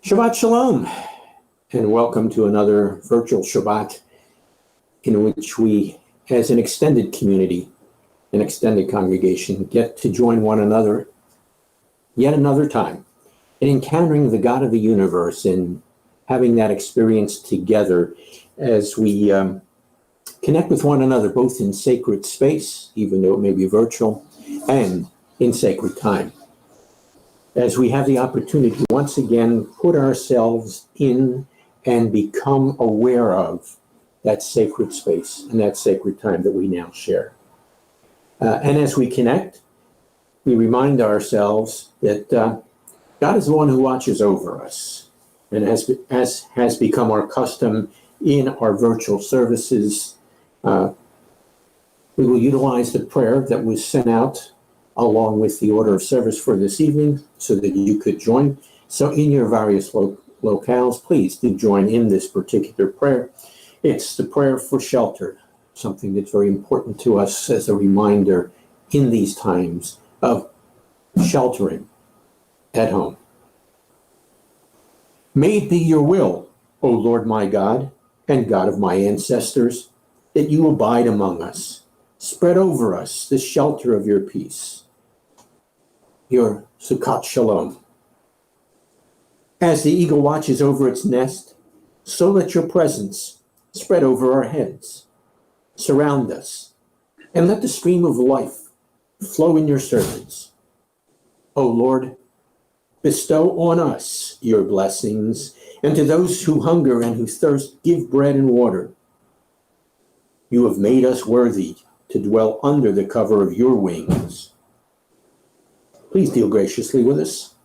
Shabbat Shalom, and welcome to another virtual Shabbat in which we, as an extended community, an extended congregation, get to join one another yet another time in encountering the God of the universe and having that experience together as we connect with one another, both in sacred space, even though it may be virtual, and in sacred time, as we have the opportunity to once again put ourselves in and become aware of that sacred space and that sacred time that we now share. And as we connect, we remind ourselves that God is the one who watches over us. And as has become our custom in our virtual services, we will utilize the prayer that was sent out along with the order of service for this evening so that you could join. So in your various locales, please do join in this particular prayer. It's the prayer for shelter, something that's very important to us as a reminder in these times of sheltering at home. May it be your will, O Lord my God and God of my ancestors, that you abide among us. Spread over us the shelter of your peace, your Sukkot Shalom. As the eagle watches over its nest, so let your presence spread over our heads. Surround us, and let the stream of life flow in your servants. O Lord, bestow on us your blessings, and to those who hunger and who thirst, give bread and water. You have made us worthy to dwell under the cover of your wings. Please deal graciously with us.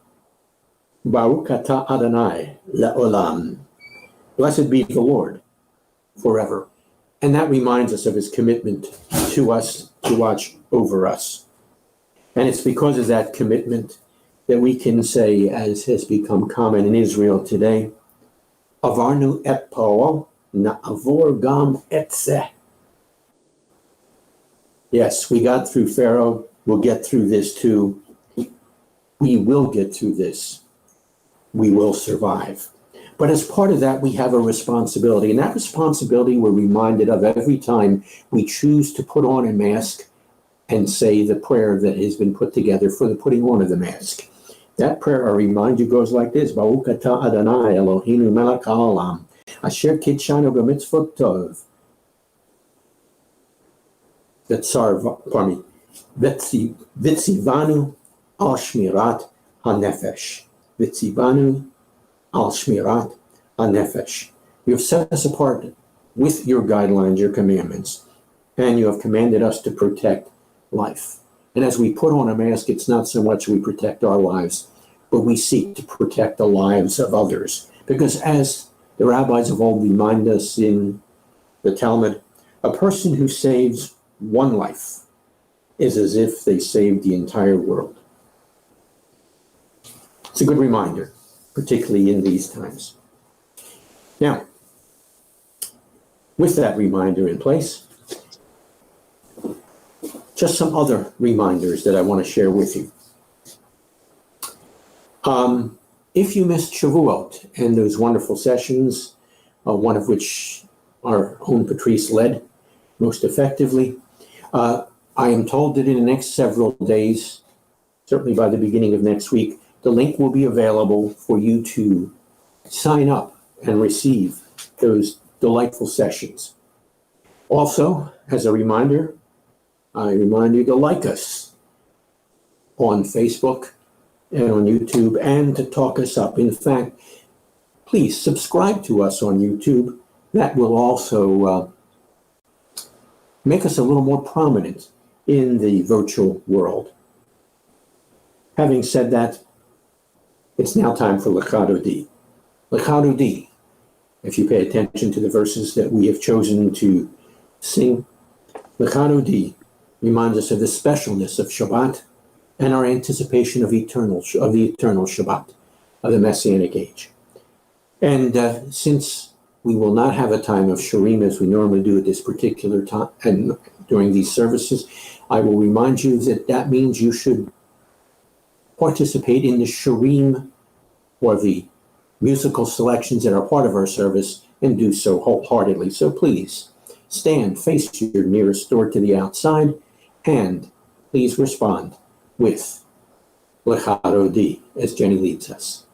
Baruch atah Adonai le'olam. Blessed be the Lord forever. And that reminds us of his commitment to us to watch over us. And it's because of that commitment that we can say, as has become common in Israel today, Avarnu et paro, na'avor gam et zeh. Yes, we got through Pharaoh. We'll get through this too. We will get through this. We will survive. But as part of that, we have a responsibility. And that responsibility we're reminded of every time we choose to put on a mask and say the prayer that has been put together for the putting on of the mask. That prayer, I remind you, goes like this. Baruch atah Adonai Eloheinu melech haolam, asher kitshanu b'mitzvot tov. Vitzivanu al shmirat hanefesh. Vitzivanu al shmirat hanefesh. You have set us apart with your guidelines, your commandments, and you have commanded us to protect life. And as we put on a mask, it's not so much we protect our lives, but we seek to protect the lives of others. Because as the rabbis of old remind us in the Talmud, a person who saves one life is as if they saved the entire world. It's a good reminder, particularly in these times. Now, with that reminder in place, just some other reminders that I want to share with you. If you missed Shavuot and those wonderful sessions, one of which our own Patrice led most effectively, I am told that in the next several days, certainly by the beginning of next week, the link will be available for you to sign up and receive those delightful sessions. Also, as a reminder, I remind you to like us on Facebook and on YouTube and to talk us up. In fact, please subscribe to us on YouTube. That will also make us a little more prominent in the virtual world. Having said that, it's now time for L'Chadodi. L'Chadodi, if you pay attention to the verses that we have chosen to sing, L'Chadodi reminds us of the specialness of Shabbat and our anticipation of the eternal Shabbat, of the Messianic age. And since we will not have a time of Shurim as we normally do at this particular time and during these services, I will remind you that that means you should participate in the Shurim or the musical selections that are part of our service and do so wholeheartedly. So please stand, face your nearest door to the outside, and please respond with Lecha Dodi as Jenny leads us.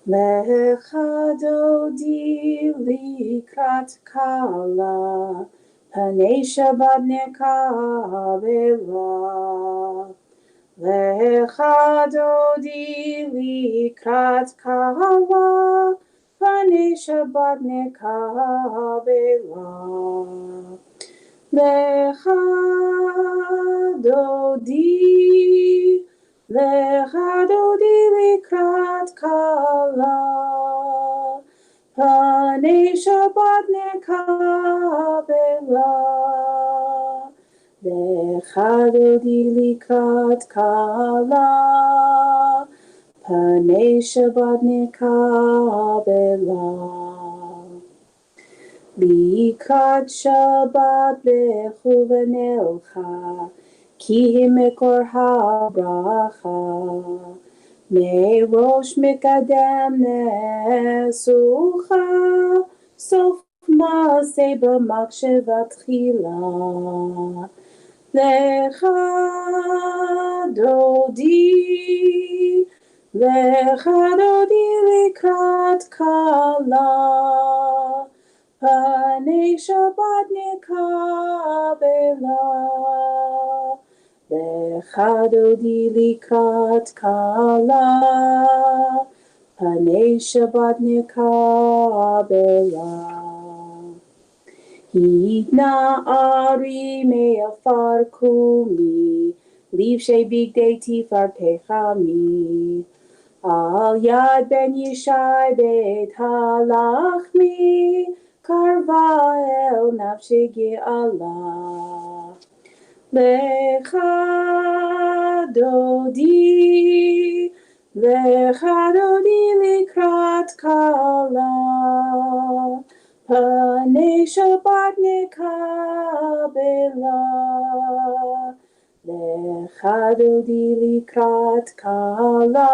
Lecha Dodi likrat kala, Panei Shabbat nekabela. Lecha Dodi likrat kala, Panei Shabbat nekabela. Lecha Dodi likrat kala, Panei Shabbat nekabela. Lecha Dodi likrat kala, Panei Shabbat nekabela. Likrat Shabbat lechu v'nelcha, Ki mekor habracha, Merosh mikadem nesucha, Sof maaseh b'maksheva tchila. Lecha Dodi likrat kala, Panei Shabbat nekabela. Lecha Dodi likrat kala, Panei Shabbat nekabela. Hidna ari me'afar kumi, Livshei bigdei tifar pechami. Al yad ben Yishai beit halachmi, Karva el nafshi ge'ala. Lecha Dodi likrat kala, Panei Shabbat nekabela. Lecha Dodi likrat kala,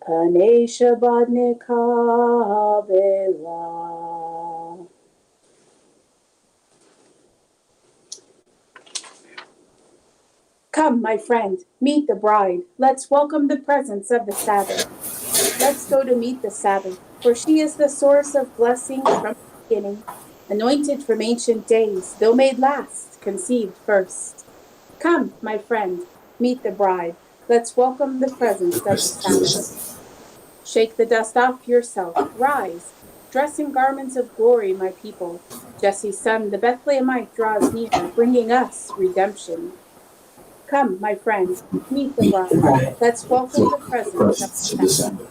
Panei Shabbat nekabela. Come, my friend, meet the bride. Let's welcome the presence of the Sabbath. Let's go to meet the Sabbath, for she is the source of blessings from the beginning, anointed from ancient days, though made last, conceived first. Come, my friend, meet the bride. Let's welcome the presence of the Sabbath. Shake the dust off yourself. Rise, dress in garments of glory, my people. Jesse's son, the Bethlehemite, draws near, bringing us redemption. Come, my friend, meet the bride. Let's welcome the presence of the Sabbath.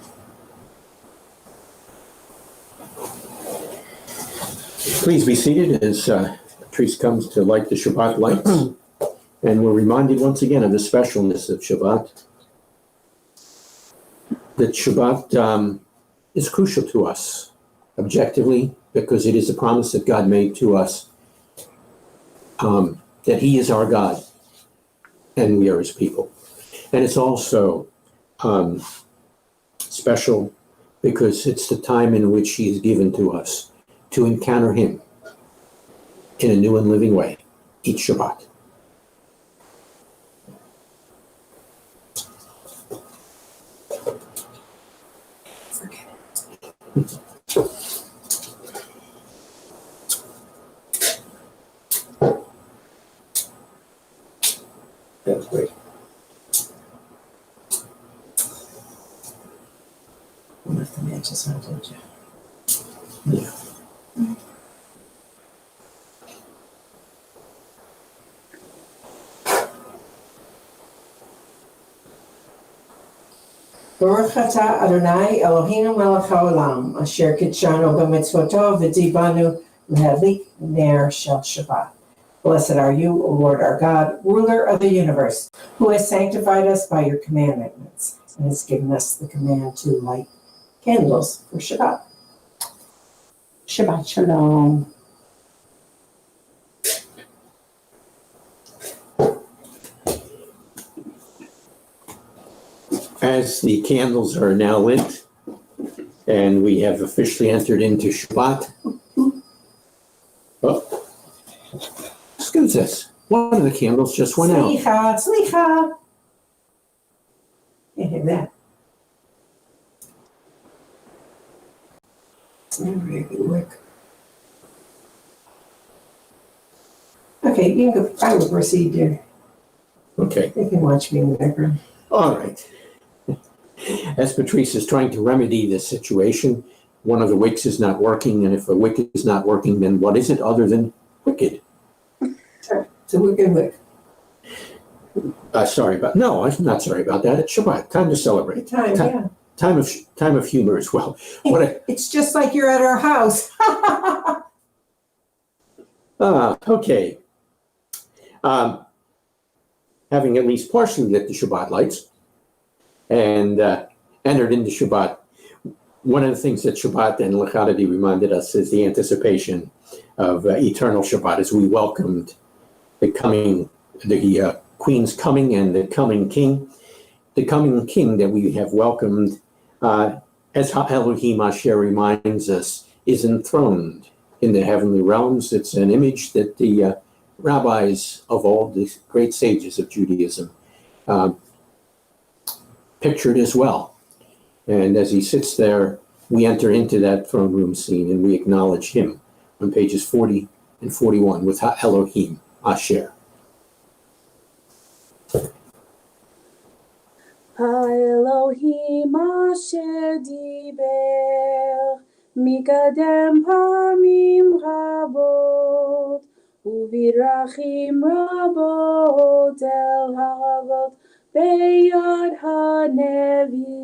Please be seated as Patrice comes to light the Shabbat lights. And we're reminded once again of the specialness of Shabbat. That Shabbat is crucial to us objectively because it is a promise that God made to us that He is our God and we are His people. And it's also special because it's the time in which He is given to us to encounter Him in a new and living way each Shabbat. That's great. I left the matches on, didn't you? Yeah. Baruch atah Adonai Eloheinu melech haolam, asher kitshanu b'mitzvoto v'tzivanu l'hadlik ner shel Shabbat. Blessed are you, O Lord our God, ruler of the universe, who has sanctified us by your commandments and has given us the command to light candles for Shabbat. Shabbat shalom. As the candles are now lit and we have officially entered into Shabbat. Oh, excuse us. One of the candles just went out. Slicha. Can't have that. It's never very good work. Okay, you can go. I will proceed, dear. Okay. You can watch me in the background. All right. As Patrice is trying to remedy this situation, one of the wicks is not working, and if a wick is not working, then what is it other than wicked? Sorry. It's a wicked wick. Sorry about. No, I'm not sorry about that. It's Shabbat. Time to celebrate. Yeah. Time of humor as well. It's just like you're at our house. Okay. Having at least partially lit the Shabbat lights and entered into Shabbat, one of the things that Shabbat and Lechadadi reminded us is the anticipation of eternal Shabbat as we welcomed the Queen's coming and the coming King that we have welcomed, as Elohim Asher reminds us, is enthroned in the heavenly realms. It's an image that the rabbis of all the great sages of Judaism pictured as well. And as he sits there, we enter into that throne room scene and we acknowledge him on pages 40 and 41 with Elohim Asher. Elohim Asher diber mikadem pamim rabot uvirachim rabot el havot beyad hanevim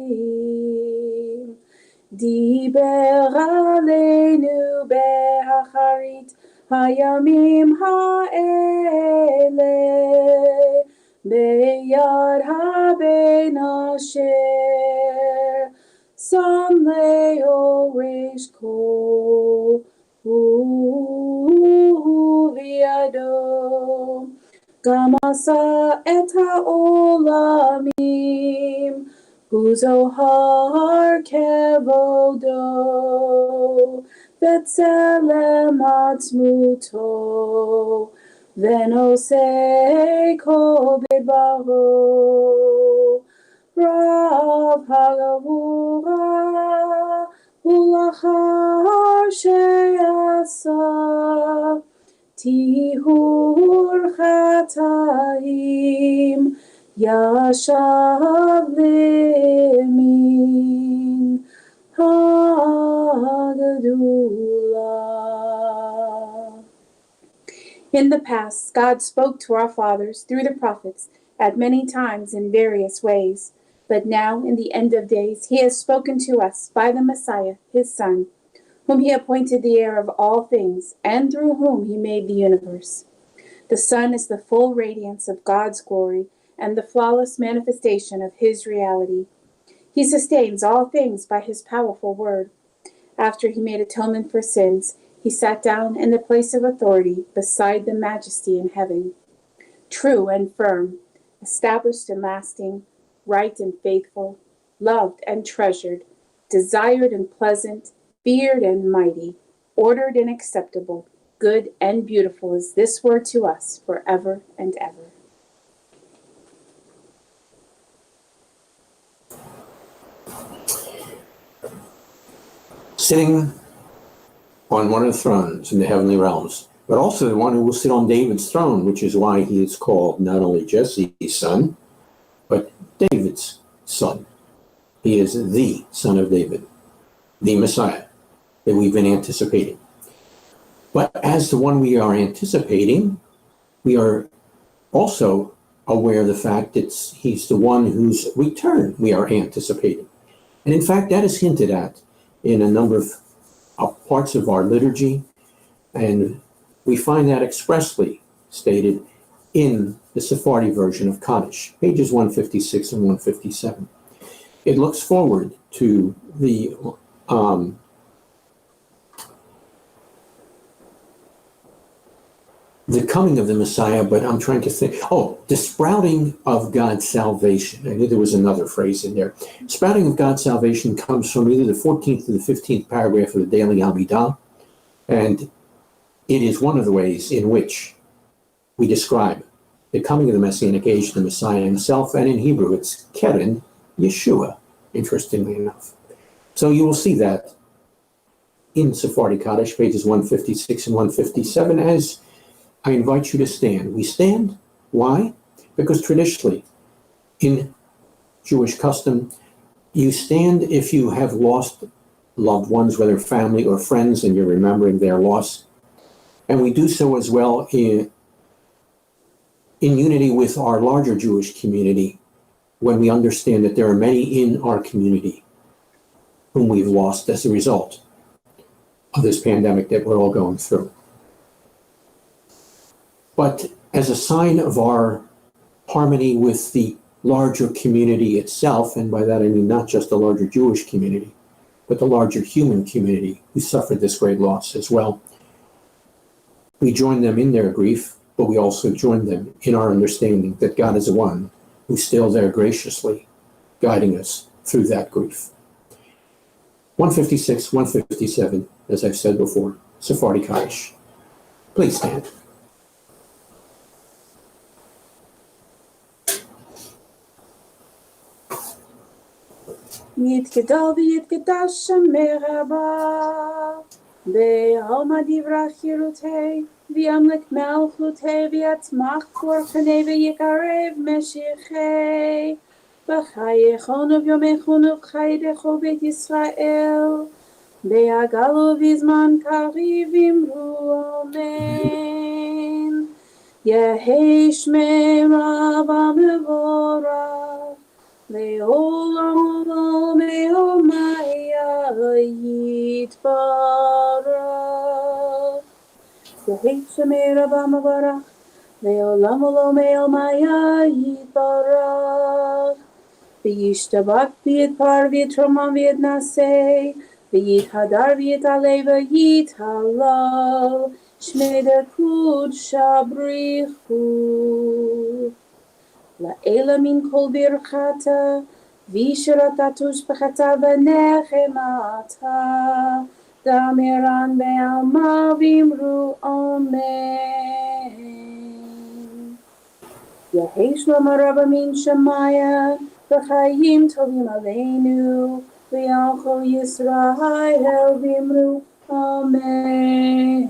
diber aleinu behacharit hayamim ha'ele Beyad haben asher sam leo reish kol uviado gamasa et haolamim uzohar kevodo vetzelem atzmuto Venose kol bidbaro Rav Hagavura Ulachar she'asa Tihur chataim Yashav limin Hagdula. In the past, God spoke to our fathers through the prophets at many times in various ways. But now, in the end of days, he has spoken to us by the Messiah, his Son, whom he appointed the heir of all things, and through whom he made the universe. The Son is the full radiance of God's glory and the flawless manifestation of his reality. He sustains all things by his powerful word. After he made atonement for sins, he sat down in the place of authority beside the majesty in heaven. True and firm, established and lasting, right and faithful, loved and treasured, desired and pleasant, feared and mighty, ordered and acceptable, good and beautiful is this word to us forever and ever. Sitting on one of the thrones in the heavenly realms, but also the one who will sit on David's throne, which is why he is called not only Jesse's son, but David's son. He is the son of David, the Messiah that we've been anticipating. But as the one we are anticipating, we are also aware of the fact that he's the one whose return we are anticipating. And in fact, that is hinted at in a number of parts of our liturgy, and we find that expressly stated in the Sephardi version of Kaddish, pages 156 and 157. It looks forward to the the coming of the Messiah, but I'm trying to think. Oh, the sprouting of God's salvation. I knew there was another phrase in there. Sprouting of God's salvation comes from either the 14th or the 15th paragraph of the Daily Amidah, and it is one of the ways in which we describe the coming of the Messianic age, the Messiah himself, and in Hebrew it's Keren Yeshua, interestingly enough. So you will see that in Sephardi Kaddish, pages 156 and 157, as I invite you to stand. We stand. Why? Because traditionally, in Jewish custom, you stand if you have lost loved ones, whether family or friends, and you're remembering their loss. And we do so as well in unity with our larger Jewish community, when we understand that there are many in our community whom we've lost as a result of this pandemic that we're all going through. But as a sign of our harmony with the larger community itself, and by that I mean not just the larger Jewish community, but the larger human community who suffered this great loss as well, we join them in their grief, but we also join them in our understanding that God is the one who's still there graciously guiding us through that grief. 156, 157, as I've said before, Sephardi Kaddish. Please stand. יתגדל ויתקדש שמי רבה, בעלמא דברה חירותי, וימלך מלכותי, ויצמח פורקני, ויקרב משיחי, בחייכון וביומכון ובחייכו בית ישראל, בהגלו בזמן קריב אמרו אמן. יהי שמי רבה מבורך, לעולם מעולמיה יתברך. יהי שמי רבה מבורך, לעולם מעולמיה יתברך. וישתבח ויתפאר ויתרומם ויתנשא, ויתהדר ויתעלה ויתהלל, שמי דקודשא בריחו. לאלה מן כל ברכתה, וישרתה תושבחתה ונחמתה, דמירן בעלמא ואמרו אמן. יהי שלום רבה מן שמיה, וחיים טובים עלינו, ועל כל ישראל ואמרו אמן.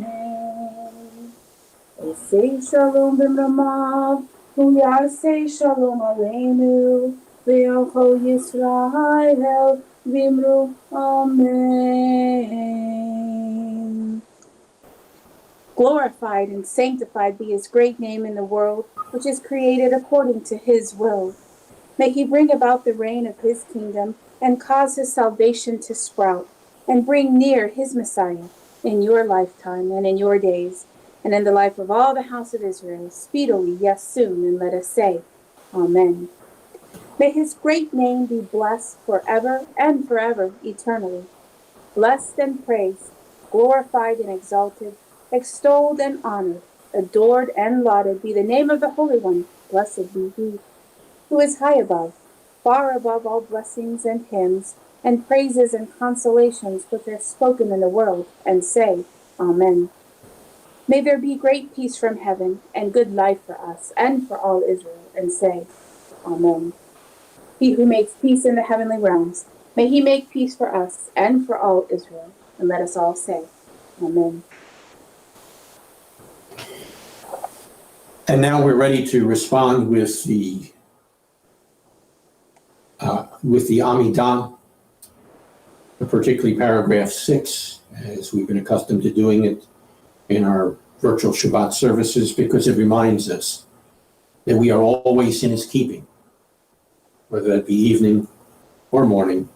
עשה שלום במרמיו, ויעשה שלום עלינו, ועל כל ישראל ואמרו amen. Glorified and sanctified be his great name in the world, which is created according to his will. May he bring about the reign of his kingdom and cause his salvation to sprout, and bring near his Messiah in your lifetime and in your days, and in the life of all the house of Israel, speedily, yes, soon, and let us say, Amen. May his great name be blessed forever and forever, eternally. Blessed and praised, glorified and exalted, extolled and honored, adored and lauded be the name of the Holy One, blessed be he, who is high above, far above all blessings and hymns, and praises and consolations which are spoken in the world, and say, Amen. May there be great peace from heaven, and good life for us, and for all Israel, and say, Amen. He who makes peace in the heavenly realms, may he make peace for us, and for all Israel, and let us all say, Amen. And now we're ready to respond with the Amidah, particularly paragraph 6, as we've been accustomed to doing it in our virtual Shabbat services, because it reminds us that we are always in his keeping, whether that be evening or morning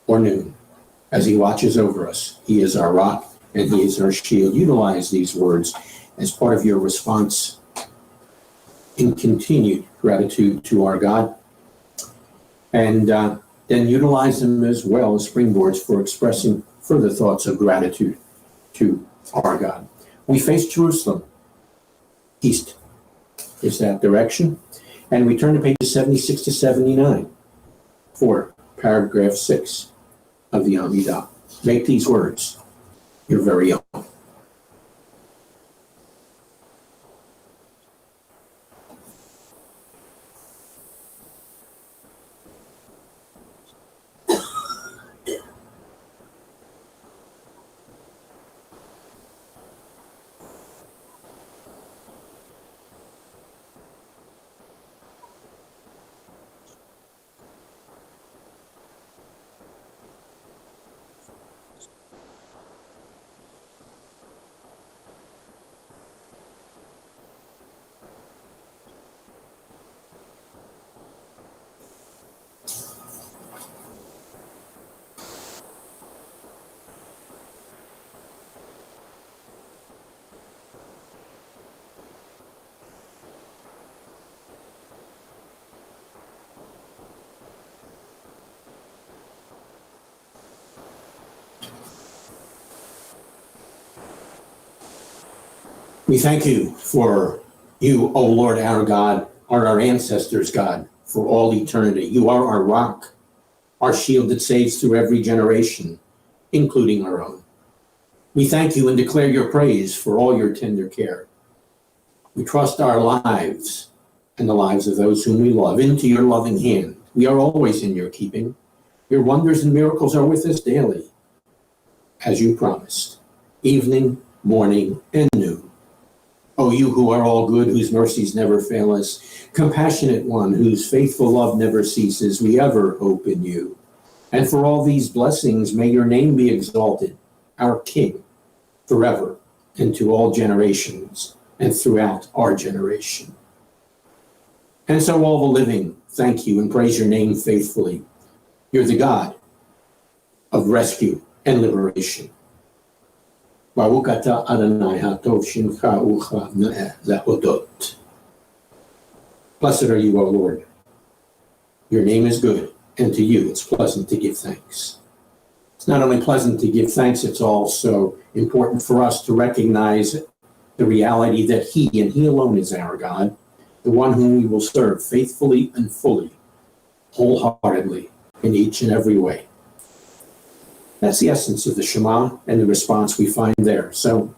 or noon, as he watches over us. He is our rock and he is our shield. Utilize these words as part of your response in continued gratitude to our God, and then utilize them as well as springboards for expressing further thoughts of gratitude to our God. We face Jerusalem East is that direction. And we turn to pages 76 to 79 for paragraph 6 of the Amidah. Make these words your very own. We thank you for you, O Lord, our God, are our ancestors' God, for all eternity. You are our rock, our shield that saves through every generation, including our own. We thank you and declare your praise for all your tender care. We trust our lives and the lives of those whom we love into your loving hand. We are always in your keeping. Your wonders and miracles are with us daily, as you promised, evening, morning, and noon. O you who are all good, whose mercies never fail us, compassionate one, whose faithful love never ceases, we ever hope in you. And for all these blessings, may your name be exalted, our King, forever, and to all generations, and throughout our generation. And so all the living thank you and praise your name faithfully. You're the God of rescue and liberation. Baruch atah Adonai hatov shimcha ucha me'eh lehodot. Blessed are you, O Lord. Your name is good, and to you it's pleasant to give thanks. It's not only pleasant to give thanks, it's also important for us to recognize the reality that He and He alone is our God, the one whom we will serve faithfully and fully, wholeheartedly, in each and every way. That's the essence of the Shema and the response we find there. So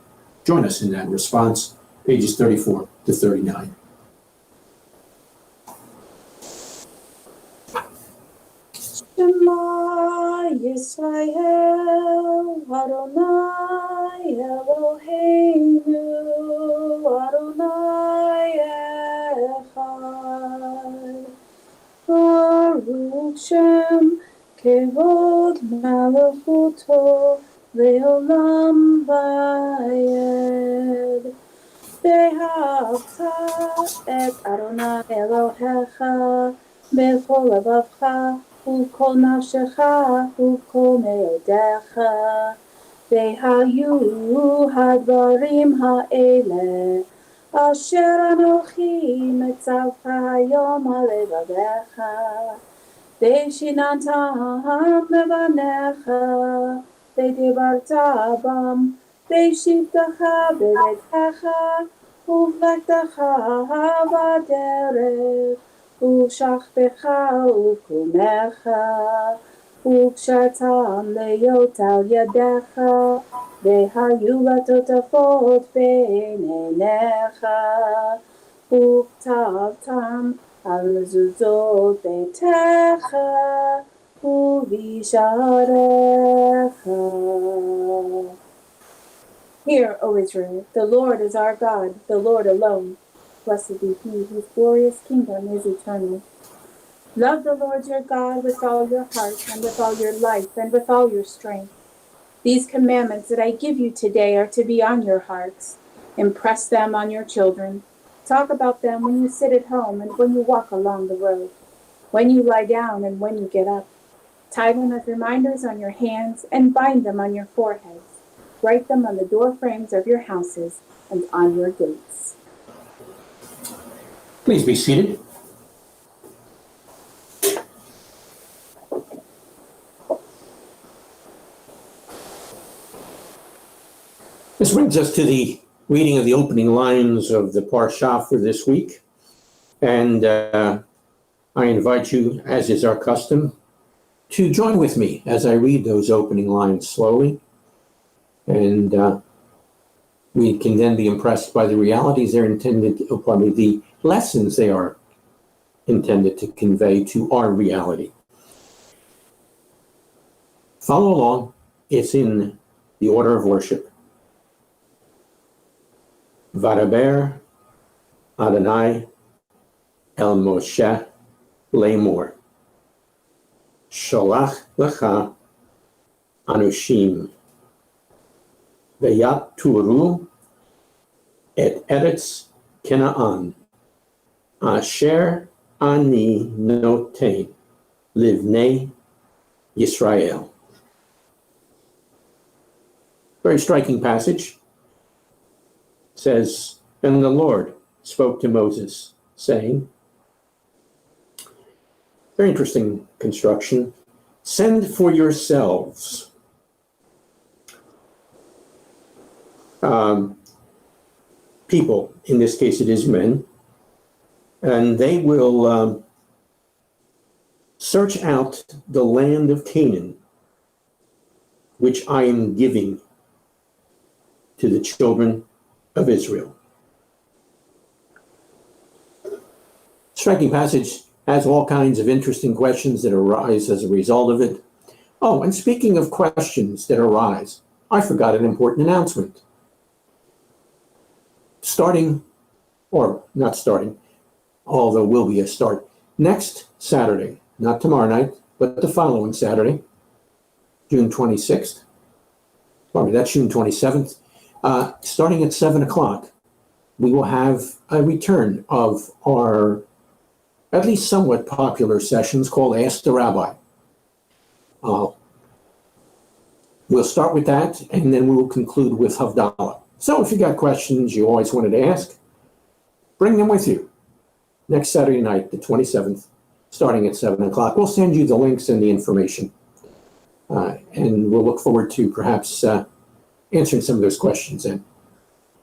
join us in that response, pages 34 to 39. Shema Yisrael, Adonai Eloheinu, Adonai Echad. Baruch Shem Kevod Malachuto Leolam Vayed. Behavta et Adonai Elohecha bechol levavcha u'kol nafshecha u'kol meodecha. Vehayu hadvarim ha'ele asher anochi metzavcha hayom alevavecha. Veshinantam levanecha vedibarta bam veshivtacha bevetcha uvlektacha baderech ושכבך וקומך, וקשרתם להיות על ידך, והיו לטוטפות בין עיניך, וכתבתם על מזוזות ביתך, ובשעריך. Hear, O Israel, the Lord is our God, the Lord alone. Blessed be He whose glorious kingdom is eternal. Love the Lord your God with all your heart and with all your life and with all your strength. These commandments that I give you today are to be on your hearts. Impress them on your children. Talk about them when you sit at home and when you walk along the road, when you lie down and when you get up. Tie them as reminders on your hands and bind them on your foreheads. Write them on the door frames of your houses and on your gates. Please be seated. This brings us to the reading of the opening lines of the Parsha for this week. And I invite you, as is our custom, to join with me as I read those opening lines slowly. And we can then be impressed by the realities they're intended, the lessons they are intended to convey to our reality. Follow along. It's in the order of worship. Vadaber Adonai el Moshe Lemor. Sholach lecha anushim. Veyat turu et eretz Canaan. Asher ani noten livnei Yisrael. Very striking passage. It says, and the Lord spoke to Moses, saying, very interesting construction, send for yourselves people, in this case it is men, and they will search out the land of Canaan, which I am giving to the children of Israel. Striking passage, has all kinds of interesting questions that arise as a result of it. Oh, and speaking of questions that arise, I forgot an important announcement. Although will be a start, next Saturday, not tomorrow night, but the following Saturday, June 26th, that's June 27th, starting at 7 o'clock, we will have a return of our at least somewhat popular sessions called Ask the Rabbi. We'll start with that, and then we will conclude with Havdalah. So if you got questions you always wanted to ask, bring them with you. Next Saturday night, the 27th, starting at 7 o'clock. We'll send you the links and the information. And we'll look forward to perhaps answering some of those questions then.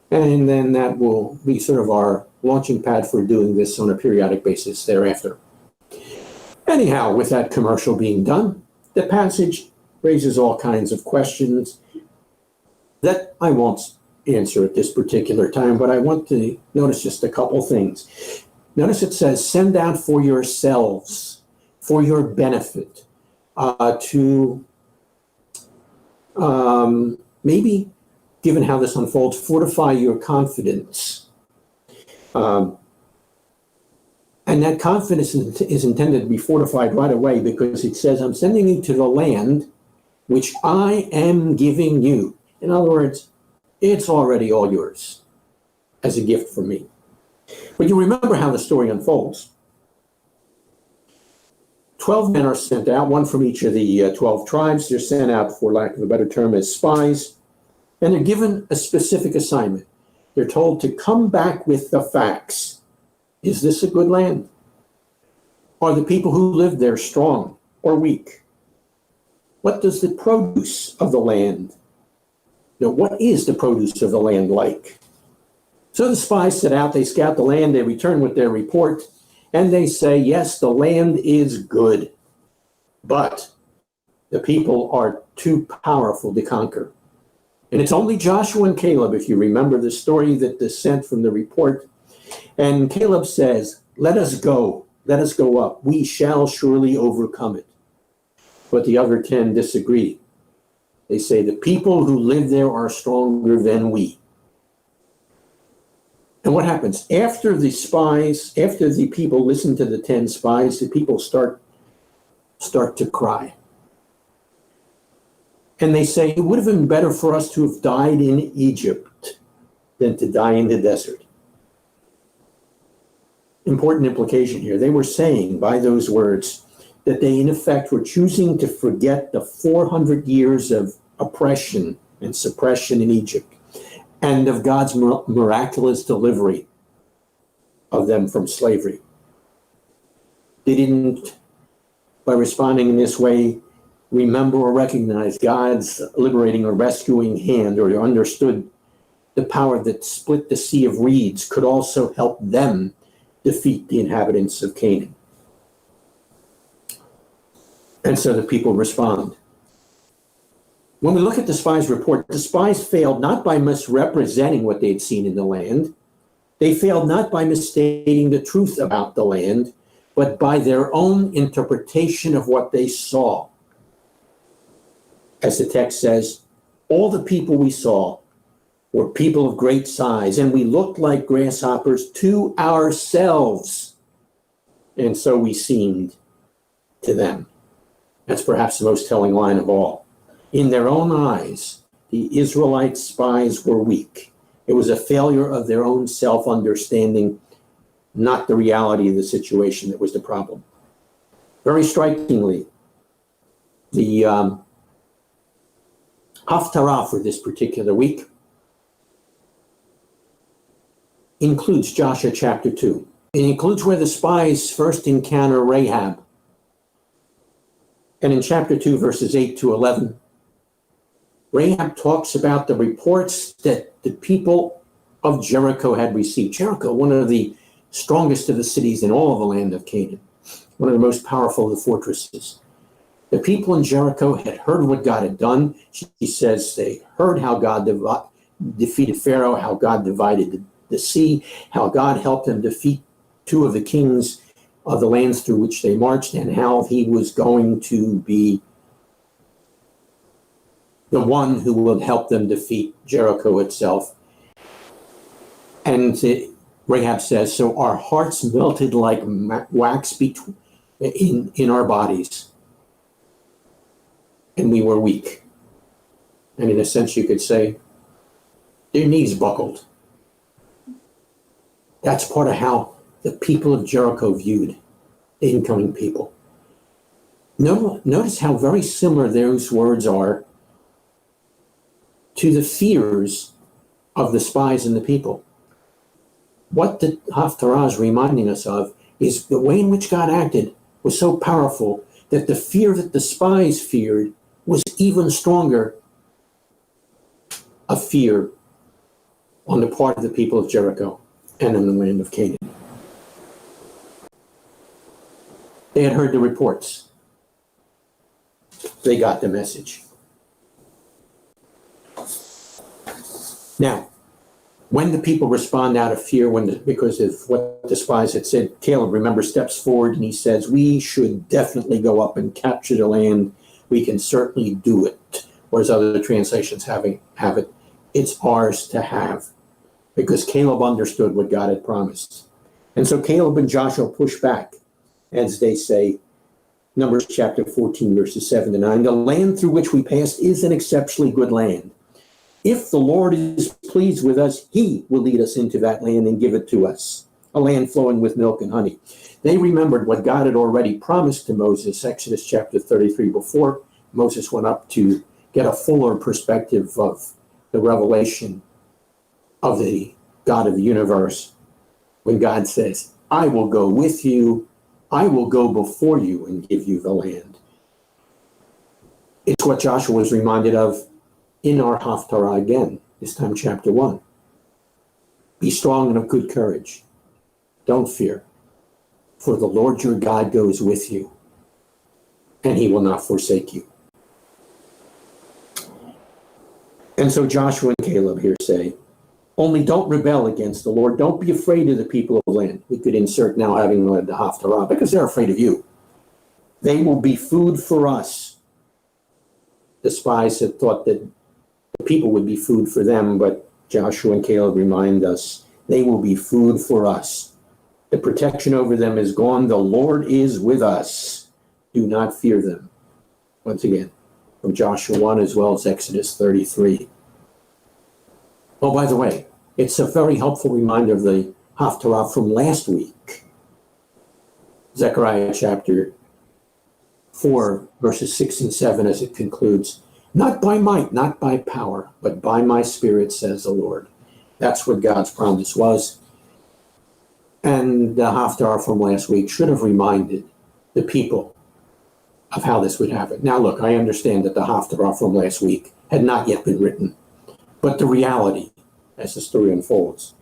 And then that will be sort of our launching pad for doing this on a periodic basis thereafter. Anyhow, with that commercial being done, the passage raises all kinds of questions that I won't answer at this particular time, but I want to notice just a couple things. Notice it says, send out for yourselves, for your benefit, to maybe, given how this unfolds, fortify your confidence. And that confidence is intended to be fortified right away because it says, I'm sending you to the land which I am giving you. In other words, it's already all yours as a gift from me. But you remember how the story unfolds. 12 men are sent out, one from each of the 12 tribes. They're sent out, for lack of a better term, as spies. And they're given a specific assignment. They're told to come back with the facts. Is this a good land? Are the people who live there strong or weak? What does the produce of the land, what is the produce of the land like? So the spies set out, they scout the land, they return with their report, and they say, yes, the land is good, but the people are too powerful to conquer. And it's only Joshua and Caleb, if you remember the story that is sent from the report. And Caleb says, let us go up. We shall surely overcome it. But the other 10 disagree. They say the people who live there are stronger than we. And what happens? After the people listen to the 10 spies, the people start to cry. And they say, it would have been better for us to have died in Egypt than to die in the desert. Important implication here. They were saying by those words that they, in effect, were choosing to forget the 400 years of oppression and suppression in Egypt and of God's miraculous delivery of them from slavery. They didn't, by responding in this way, remember or recognize God's liberating or rescuing hand, or understood the power that split the Sea of Reeds could also help them defeat the inhabitants of Canaan. And so the people respond. When we look at the spies' report, the spies failed not by misrepresenting what they'd seen in the land. They failed not by misstating the truth about the land, but by their own interpretation of what they saw. As the text says, all the people we saw were people of great size, and we looked like grasshoppers to ourselves, and so we seemed to them. That's perhaps the most telling line of all. In their own eyes, the Israelite spies were weak. It was a failure of their own self-understanding, not the reality of the situation that was the problem. Very strikingly, the Haftarah for this particular week includes Joshua chapter 2. It includes where the spies first encounter Rahab. And in chapter 2, verses 8 to 11, Rahab talks about the reports that the people of Jericho had received. Jericho, one of the strongest of the cities in all of the land of Canaan, one of the most powerful of the fortresses. The people in Jericho had heard what God had done. She says they heard how God defeated Pharaoh, how God divided the sea, how God helped them defeat two of the kings of the lands through which they marched, and how he was going to be the one who would help them defeat Jericho itself. And Rahab says, so our hearts melted like wax in our bodies, and we were weak. And in a sense, you could say, their knees buckled. That's part of how the people of Jericho viewed the incoming people. Notice how very similar those words are to the fears of the spies and the people. What the Haftarah is reminding us of is the way in which God acted was so powerful that the fear that the spies feared was even stronger a fear on the part of the people of Jericho and in the land of Canaan. They had heard the reports. They got the message. Now, when the people respond out of fear, because of what the spies had said, Caleb, remember, steps forward and he says, we should definitely go up and capture the land. We can certainly do it. Whereas other translations have it, it's ours to have. Because Caleb understood what God had promised. And so Caleb and Joshua push back, as they say, Numbers chapter 14, verses 7 to 9. The land through which we passed is an exceptionally good land. If the Lord is pleased with us, he will lead us into that land and give it to us, a land flowing with milk and honey. They remembered what God had already promised to Moses, Exodus chapter 33, before Moses went up to get a fuller perspective of the revelation of the God of the universe. When God says, I will go with you, I will go before you and give you the land. It's what Joshua was reminded of in our Haftarah again, this time chapter 1. Be strong and of good courage. Don't fear, for the Lord your God goes with you, and he will not forsake you. And so Joshua and Caleb here say, only don't rebel against the Lord. Don't be afraid of the people of the land. We could insert now having led the Haftarah, because they're afraid of you. They will be food for us. The spies had thought that the people would be food for them, but Joshua and Caleb remind us, they will be food for us. The protection over them is gone. The Lord is with us. Do not fear them. Once again, from Joshua 1 as well as Exodus 33. Oh, by the way, it's a very helpful reminder of the Haftarah from last week. Zechariah chapter 4, verses 6 and 7 as it concludes. Not by might, not by power, but by my spirit, says the Lord. That's what God's promise was. And the Haftarah from last week should have reminded the people of how this would happen. Now, look, I understand that the Haftarah from last week had not yet been written, but the reality as the story unfolds,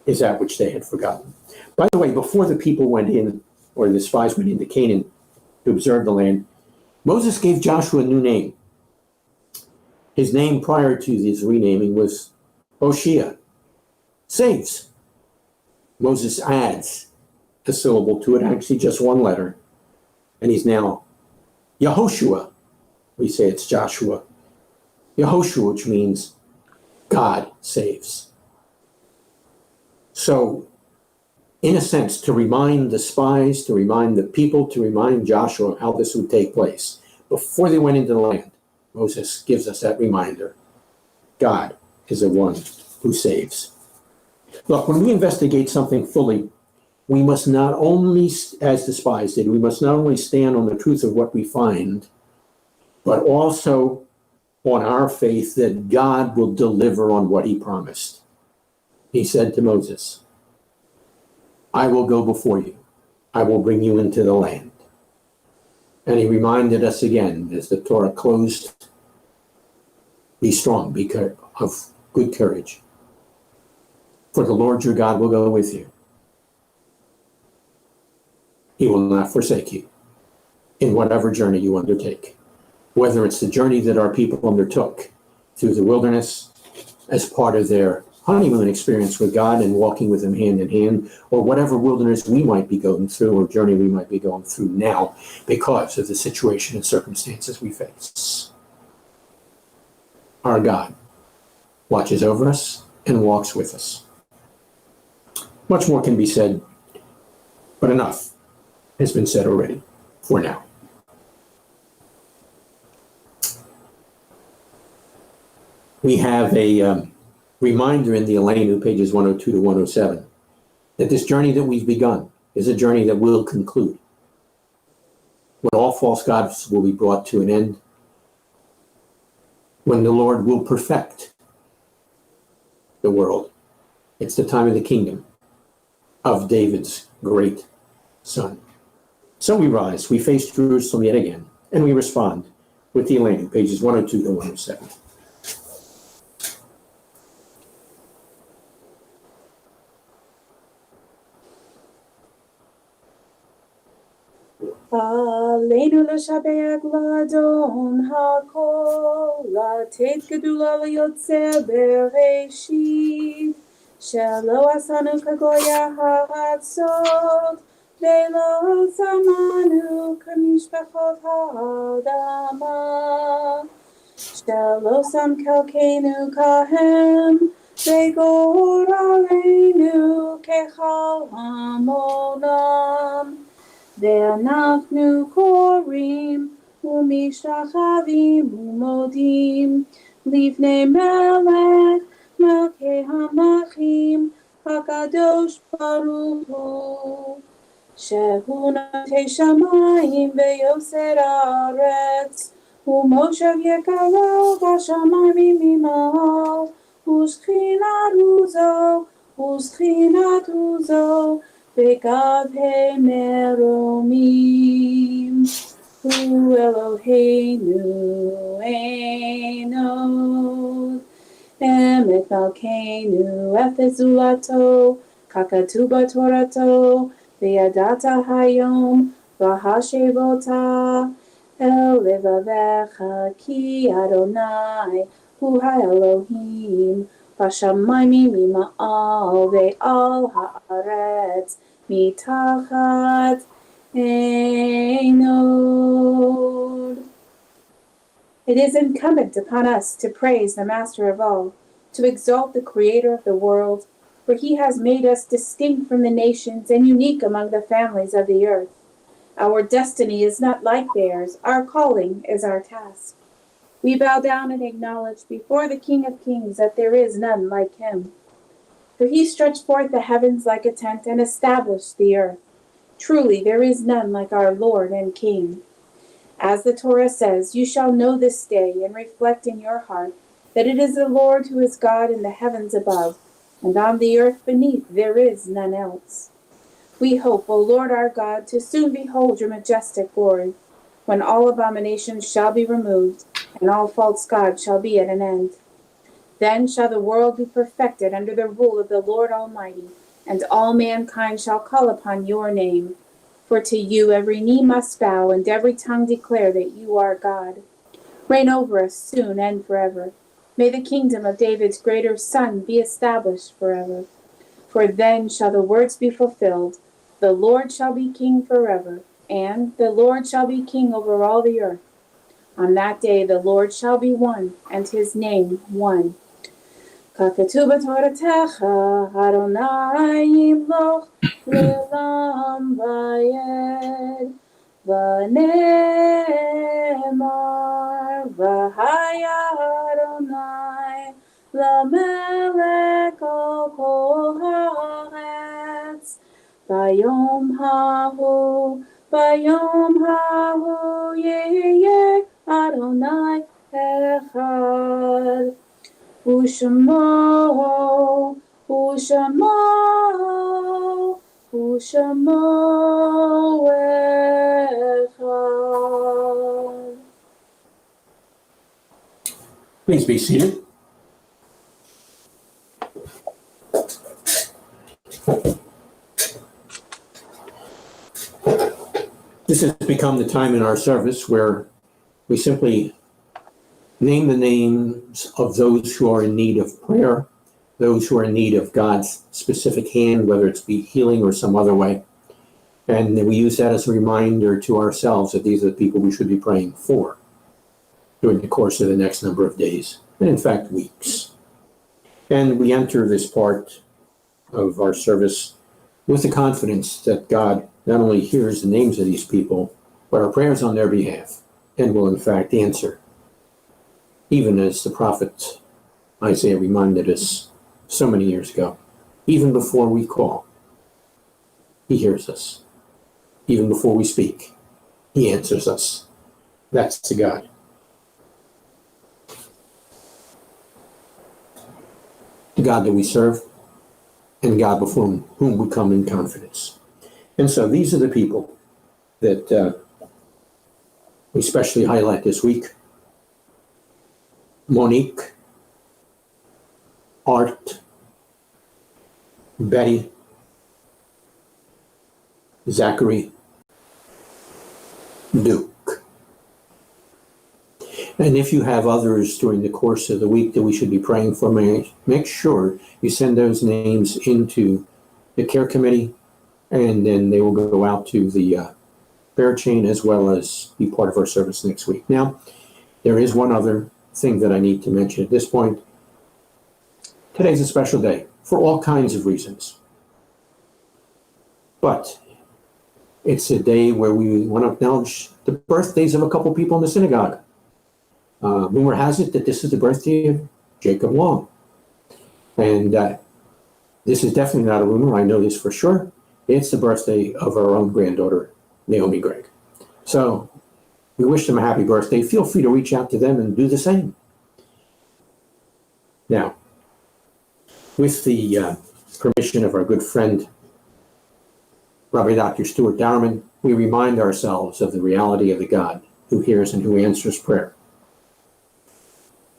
is that which they had forgotten. By the way, before the people went in, or the spies went into Canaan to observe the land, Moses gave Joshua a new name. His name prior to this renaming was Hoshea, saves. Moses adds a syllable to it, actually just one letter, and he's now Yehoshua. We say it's Joshua. Yehoshua, which means God saves. So, in a sense, to remind the spies, to remind the people, to remind Joshua how this would take place, before they went into the land, Moses gives us that reminder. God is the one who saves. Look, when we investigate something fully, we must not only, as the spies did, we must not only stand on the truth of what we find, but also on our faith that God will deliver on what he promised. He said to Moses, I will go before you. I will bring you into the land. And he reminded us again, as the Torah closed, be strong, be of good courage. For the Lord your God will go with you. He will not forsake you in whatever journey you undertake. Whether it's the journey that our people undertook through the wilderness as part of their honeymoon experience with God and walking with him hand in hand, or whatever wilderness we might be going through or journey we might be going through now because of the situation and circumstances we face. Our God watches over us and walks with us. Much more can be said, but enough has been said already for now. We have a reminder in the Elenu, pages 102 to 107, that this journey that we've begun is a journey that will conclude. When all false gods will be brought to an end, when the Lord will perfect the world. It's the time of the kingdom of David's great son. So we rise, we face Jerusalem yet again, and we respond with the Elenu, pages 102 to 107. Aleinu l'shabeach l'adon hakol, לתת גדולה ליוצא בראשית, שלא עשנו כגויי הארצות, ולא שמנו כמשפחות האדמה, שלא שם חלקנו כהם, וגורלנו ככל המונם. ואנחנו קוראים ומשתחווים ומודים לפני מלך מלכי המלכים הקדוש ברוך הוא, שהוא נוטה שמיים ויוסר הארץ, ומושב יקרא בשמיים ממעל, ושכינת עוזו בגבהי מרומים. הוא אלוהינו אין עוד, אמת מלכנו אפס זולתו, ככתוב בתורתו, וידעת היום והשבתה אל לבביך, כי אדוני הוא האלוהים בשמיים ממעל ועל הארץ מתחת אין עוד. It is incumbent upon us to praise the Master of all, to exalt the Creator of the world, for he has made us distinct from the nations and unique among the families of the earth. Our destiny is not like theirs, our calling is our task. We bow down and acknowledge before the King of Kings that there is none like him. For he stretched forth the heavens like a tent and established the earth. Truly there is none like our Lord and King. As the Torah says, you shall know this day and reflect in your heart that it is the Lord who is God in the heavens above, and on the earth beneath there is none else. We hope, O Lord our God, to soon behold your majestic glory, when all abominations shall be removed, and all false gods shall be at an end. Then shall the world be perfected under the rule of the Lord Almighty, and all mankind shall call upon your name. For to you every knee must bow, and every tongue declare that you are God. Reign over us soon and forever. May the kingdom of David's greater Son be established forever. For then shall the words be fulfilled, the Lord shall be king forever, and the Lord shall be king over all the earth. On that day the Lord shall be one, and his name one. ככתוב בתורתך, אדוני ימלוך לעולם ועד, ונאמר, והיה אדוני למלך על כל הארץ. ביום ההוא יהיה אדוני אחד. ושמו אחד. Please be seated. This has become the time in our service where we simply name the names of those who are in need of prayer, those who are in need of God's specific hand, whether it's be healing or some other way. And we use that as a reminder to ourselves that these are the people we should be praying for during the course of the next number of days, and in fact, weeks. And we enter this part of our service with the confidence that God not only hears the names of these people, but our prayers on their behalf, and will in fact answer. Even as the prophet Isaiah reminded us so many years ago, even before we call, he hears us. Even before we speak, he answers us. That's the God. The God that we serve, and God before whom we come in confidence. And so these are the people that we especially highlight this week. Monique, Art, Betty, Zachary, Duke. And if you have others during the course of the week that we should be praying for, make sure you send those names into the care committee, and then they will go out to the prayer chain as well as be part of our service next week. Now, there is one other thing that I need to mention at this point. Today's a special day for all kinds of reasons. But it's a day where we want to acknowledge the birthdays of a couple people in the synagogue. Rumor has it that this is the birthday of Jacob Long. And this is definitely not a rumor. I know this for sure. It's the birthday of our own granddaughter, Naomi Gregg. So we wish them a happy birthday. Feel free to reach out to them and do the same. Now, with the permission of our good friend, Rabbi Dr. Stuart Dowerman, we remind ourselves of the reality of the God who hears and who answers prayer.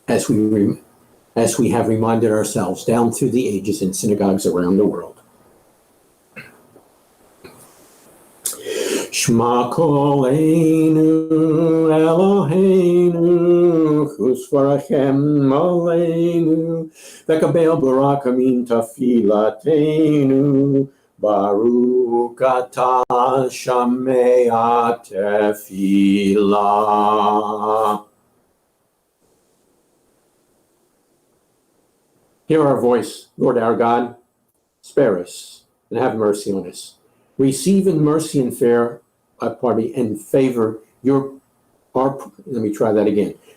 As we have reminded ourselves down through the ages in synagogues around the world. Shema koleinu Eloheinu chusvarachem aleinu vekabel barakamim tafilateinu Baruch atah shamea tefillah. Hear our voice, Lord our God. Spare us and have mercy on us. Receive in mercy and favor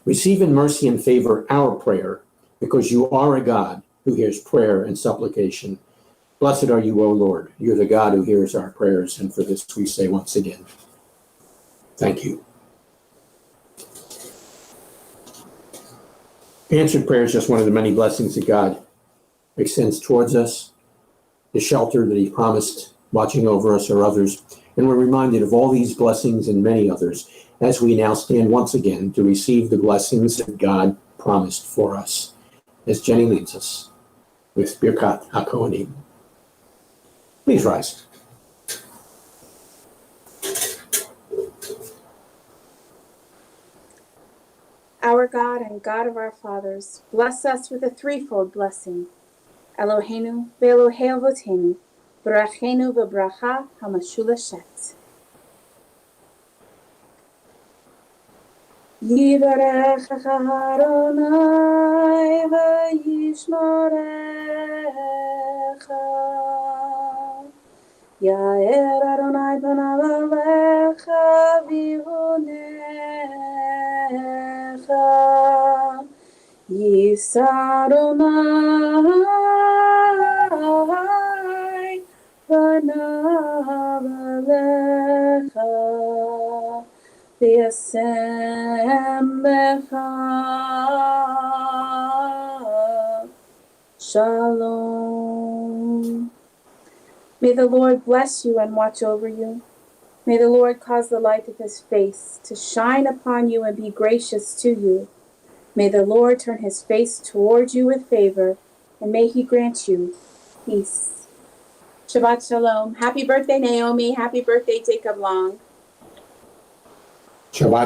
Receive in mercy and favor our prayer, because you are a God who hears prayer and supplication. Blessed are you, O Lord. You're the God who hears our prayers, and for this we say once again, thank you. Answered prayer is just one of the many blessings that God extends towards us, the shelter that he promised, watching over us or others. And we're reminded of all these blessings and many others as we now stand once again to receive the blessings that God promised for us. as Jenny leads us with Birkat HaKohanim. Please rise. Our God and God of our fathers, bless us with a threefold blessing. Eloheinu ve'Elohei Avotenu, Barachenu v'bracha hamashulashet. Yivarechecha Adonai v'yishmerecha. Ya'er Adonai panav alecha v'yivunecha. Yisa Adonai panav alecha v'yasem lecha shalom. May the Lord bless you and watch over you. May the Lord cause the light of his face to shine upon you and be gracious to you. May the Lord turn his face toward you with favor, and may he grant you peace. Shabbat shalom. Happy birthday, Naomi. Happy birthday, Jacob Long. Shabbat